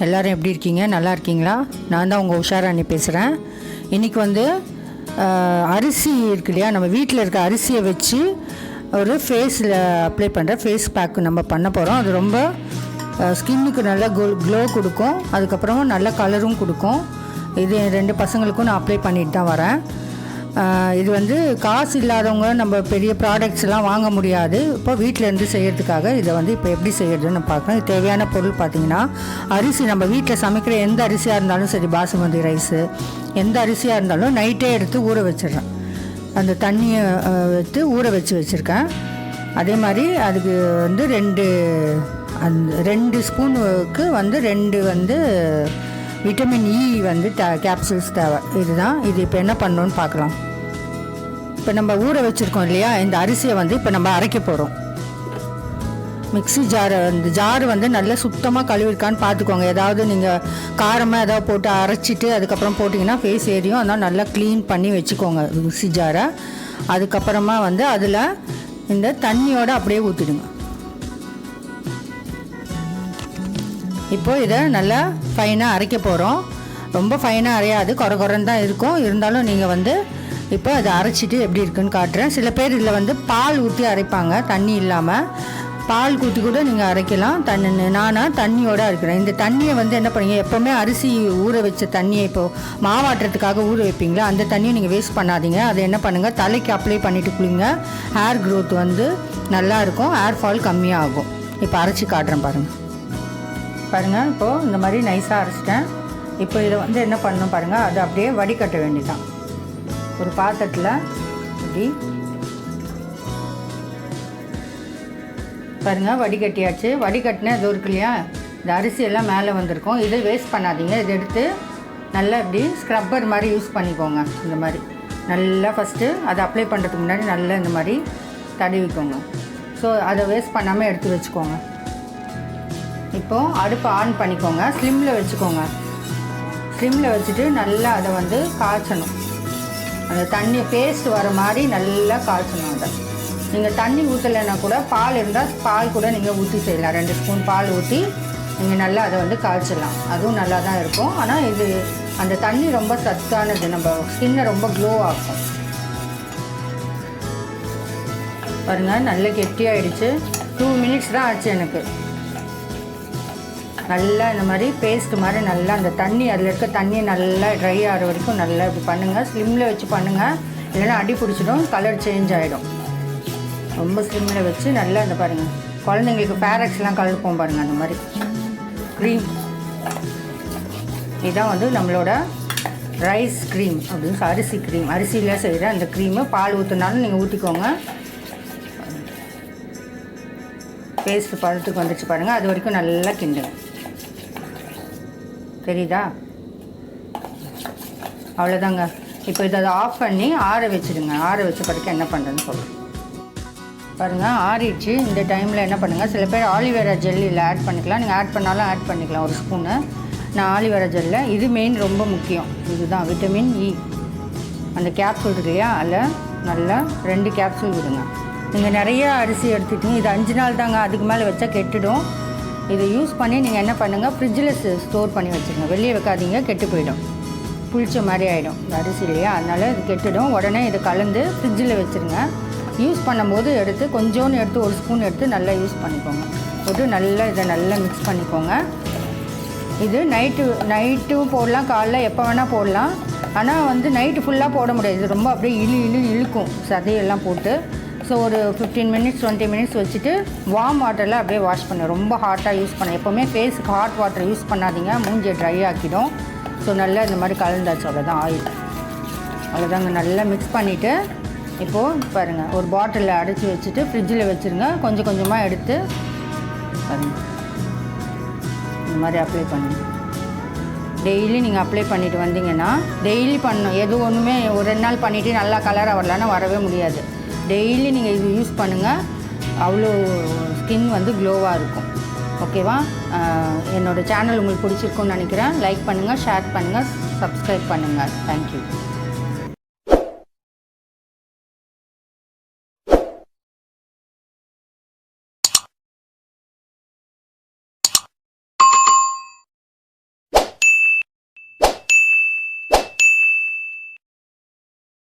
எல்லோரும் எப்படி இருக்கீங்க? நல்லா இருக்கீங்களா? நான் தான் உங்கள் உஷாராணி பேசுகிறேன். இன்றைக்கி வந்து அரிசி இருக்கு இல்லையா, நம்ம வீட்டில் இருக்க அரிசியை வச்சு ஒரு ஃபேஸில் அப்ளை பண்ணுற ஃபேஸ் பேக்கு நம்ம பண்ண போகிறோம். அது ரொம்ப ஸ்கின்னுக்கு நல்ல க்ளோ கொடுக்கும், அதுக்கப்புறமா நல்ல கலரும் கொடுக்கும். இது 2 பசங்களுக்கும் நான் அப்ளை பண்ணிட்டு தான் வரேன். இது வந்து காசு இல்லாதவங்க நம்ம பெரிய ப்ராடக்ட்ஸ்லாம் வாங்க முடியாது. இப்போ வீட்டிலேருந்து செய்கிறதுக்காக இதை வந்து இப்போ எப்படி செய்கிறதுன்னு பார்க்குறோம். இது தேவையான பொருள் பார்த்திங்கன்னா, அரிசி நம்ம வீட்டில் சமைக்கிற எந்த அரிசியாக இருந்தாலும் சரி, பாசுமதி ரைஸு எந்த அரிசியாக இருந்தாலும் நைட்டே எடுத்து ஊற வச்சிடுறேன். அந்த தண்ணியை எடுத்து ஊற வச்சுருக்கேன். அதே மாதிரி அதுக்கு வந்து 2 ஸ்பூனுக்கு வந்து 2 வந்து விட்டமின் இ வந்து கேப்சூல்ஸ் தேவை. இதுதான் இது. இப்போ என்ன பண்ணணுன்னு பார்க்கலாம். இப்போ நம்ம ஊற வச்சுருக்கோம் இல்லையா, இந்த அரிசியை வந்து இப்போ நம்ம அரைக்க போகிறோம். மிக்ஸி ஜாரை இந்த ஜாரு வந்து நல்லா சுத்தமாக கழுவிருக்கான்னு பார்த்துக்கோங்க. ஏதாவது நீங்கள் காரமாக ஏதாவது போட்டு அரைச்சிட்டு அதுக்கப்புறம் போட்டிங்கன்னா ஃபேஸ் ஏரியும். அதனால் நல்லா க்ளீன் பண்ணி வச்சுக்கோங்க மிக்ஸி ஜாரை. அதுக்கப்புறமா வந்து அதில் இந்த தண்ணியோடு அப்படியே ஊற்றிடுங்க. இப்போது இதை நல்லா ஃபைனாக அரைக்க போகிறோம். ரொம்ப ஃபைனாக அரையாது, குறைன்னு தான் இருக்கும். இருந்தாலும் நீங்கள் வந்து இப்போ அதை அரைச்சிட்டு எப்படி இருக்குன்னு காட்டுறேன். சில பேர் இதில் வந்து பால் ஊற்றி அரைப்பாங்க, தண்ணி இல்லாமல். பால் ஊற்றி கூட நீங்கள் அரைக்கலாம். நானாக தண்ணியோடு அரைக்கிறேன். இந்த தண்ணியை வந்து என்ன பண்ணுங்க, எப்போவுமே அரிசி ஊற வச்ச தண்ணியை இப்போது மாவாட்டுறதுக்காக ஊற வைப்பீங்களா, அந்த தண்ணியை நீங்கள் வேஸ்ட் பண்ணாதீங்க. அதை என்ன பண்ணுங்கள், தலைக்கு அப்ளை பண்ணிவிட்டு குளிங்க. ஹேர் க்ரோத் வந்து நல்லாயிருக்கும், ஹேர் ஃபால் கம்மியாகும். இப்போ அரைச்சி காட்டுறேன் பாருங்கள். இப்போது இந்த மாதிரி நைஸாக அரைச்சிட்டேன். இப்போ இதை வந்து என்ன பண்ணணும் பாருங்கள், அதை அப்படியே வடிகட்ட வேண்டியதான். ஒரு பாத்திரத்தில் இப்படி பாருங்கள், வடிகட்டியாச்சு. வடிகட்டினா இது இருக்கு இல்லையா, இந்த அரிசியெல்லாம் மேலே வந்திருக்கும். இதை வேஸ்ட் பண்ணாதீங்க. இதை எடுத்து நல்லா இப்படி ஸ்க்ரப்பர் மாதிரி யூஸ் பண்ணிக்கோங்க. இந்த மாதிரி நல்லா ஃபஸ்ட்டு அதை அப்ளை பண்ணுறதுக்கு முன்னாடி நல்லா இந்த மாதிரி தடவிக்கோங்க. ஸோ அதை வேஸ்ட் பண்ணாமல் எடுத்து வச்சுக்கோங்க. இப்போது அடுப்பை ஆன் பண்ணிக்கோங்க, ஸ்லிம்மில் வச்சுக்கோங்க. ஸ்லிம்மில் வச்சுட்டு நல்லா அதை வந்து காய்ச்சணும். அந்த தண்ணி பேஸ்ட் வர மாதிரி நல்லா காய்ச்சணும். அதை நீங்கள் தண்ணி ஊற்றலைன்னா கூட பால் இருந்தால் பால் கூட நீங்கள் ஊற்றி செய்யலாம். 2 ஸ்பூன் பால் ஊற்றி நீங்கள் நல்லா அதை வந்து காய்ச்சலாம். அதுவும் நல்லா தான் இருக்கும். ஆனால் இது அந்த தண்ணி ரொம்ப சத்தானது, நம்ம ஸ்கின்னை ரொம்ப க்ளோ ஆகும். பாருங்கள், நல்லா கெட்டியாகிடுச்சு. 2 மினிட்ஸ் தான் ஆச்சு எனக்கு. நல்லா இந்த மாதிரி பேஸ்ட் மாதிரி நல்லா அந்த தண்ணி, அதில் இருக்க தண்ணியை நல்லா ட்ரை ஆகிற வரைக்கும் நல்லா இப்படி பண்ணுங்கள். ஸ்லிம்மில் வச்சு பண்ணுங்கள், இல்லைன்னா அடி பிடிச்சிடும், கலர் சேஞ்ச் ஆகிடும். ரொம்ப ஸ்லிம்மில் வச்சு நல்லா இந்த பாருங்கள், குழந்தைங்களுக்கு ஃபேரக்ஸ்லாம் கலப்போம் பாருங்கள், அந்த மாதிரி க்ரீம். இதுதான் வந்து நம்மளோட ரைஸ் க்ரீம் அப்படின்னு, அரிசி க்ரீம், அரிசியில் செய்கிற அந்த க்ரீமு. பால் ஊற்றினாலும் நீங்கள் ஊற்றிக்கோங்க. பேஸ்ட் பழத்துக்கு வந்துச்சு பாருங்கள், அது வரைக்கும் நல்லா கிண்டுங்க. தெரியுதா? அவ்வளோதாங்க. இப்போ இதை ஆஃப் பண்ணி ஆற வச்சுடுங்க. ஆற வச்ச பிறகு என்ன பண்ணுறேன்னு சொல்கிறேன் பாருங்கள். ஆறிடுச்சு. இந்த டைமில் என்ன பண்ணுங்கள், சில பேர் ஆலிவேரா ஜெல்லில் ஆட் பண்ணிக்கலாம். நீங்கள் ஆட் பண்ணாலும் ஆட் பண்ணிக்கலாம், 1 ஸ்பூனு. நான் ஆலிவேரா ஜெல்லில், இது மெயின் ரொம்ப முக்கியம். இதுதான் விட்டமின் இ. அந்த கேப்சூல் இருக்கு இல்லையா, அதில் நல்லா 2 கேப்சூல் விடுங்க. நீங்கள் நிறைய அரிசி எடுத்துக்கிட்டீங்க, இது 5 நாள் தாங்க, அதுக்கு மேலே வச்சா கெட்டுடும். இதை யூஸ் பண்ணி நீங்கள் என்ன பண்ணுங்கள், ஃப்ரிட்ஜில் ஸ்டோர் பண்ணி வச்சுருங்க. வெளியே வைக்காதீங்க, கெட்டு போயிடும், புளிச்ச மாதிரி ஆகிடும் இந்த அரிசி இல்லையா, அதனால் இது கெட்டுடும். உடனே இதை கலந்து ஃப்ரிட்ஜில் வச்சுருங்க. யூஸ் பண்ணும்போது எடுத்து கொஞ்சோன்னு எடுத்து 1 ஸ்பூன் எடுத்து நல்லா யூஸ் பண்ணிக்கோங்க. போட்டு நல்லா இதை நல்லா மிக்ஸ் பண்ணிக்கோங்க. இது நைட்டும் போடலாம், காலைல எப்போ வேணால் போடலாம். ஆனால் வந்து நைட்டு ஃபுல்லாக போட முடியாது, இது ரொம்ப அப்படியே இழுக்கும் சதையெல்லாம் போட்டு. ஸோ ஒரு 15 மினிட்ஸ் 20 மினிட்ஸ் வச்சுட்டு வார்ம் வாட்டரில் அப்படியே வாஷ் பண்ணு. ரொம்ப ஹாட்டாக யூஸ் பண்ண, எப்போவுமே ஃபேஸுக்கு ஹாட் வாட்டர் யூஸ் பண்ணாதீங்க, மூஞ்சியை ட்ரை ஆக்கிடும். ஸோ நல்லா இந்த மாதிரி கலந்தாச்சு, அவ்வளோதான். ஆயில் அவ்வளோதாங்க. நல்லா மிக்ஸ் பண்ணிவிட்டு இப்போது பாருங்கள், ஒரு பாட்டிலில் அடைச்சி வச்சுட்டு ஃப்ரிட்ஜில் வச்சுருங்க. கொஞ்சம் கொஞ்சமாக எடுத்து பாருங்கள், இந்த மாதிரி அப்ளை பண்ணுங்க. டெய்லி நீங்கள் அப்ளை பண்ணிவிட்டு வந்தீங்கன்னா, டெய்லி பண்ணணும். எது ஒன்றுமே ஒரு 2 நாள் பண்ணிவிட்டு நல்லா கலராக வரலான்னு வரவே முடியாது. டெய்லி நீங்கள் இது யூஸ் பண்ணுங்கள், அவ்வளோ ஸ்கின் வந்து க்ளோவாக இருக்கும். ஓகேவா? என்னோடய சேனல் உங்களுக்கு பிடிச்சிருக்குன்னு நினைக்கிறேன். லைக் பண்ணுங்கள், ஷேர் பண்ணுங்கள், சப்ஸ்கிரைப் பண்ணுங்கள். தேங்க்யூ.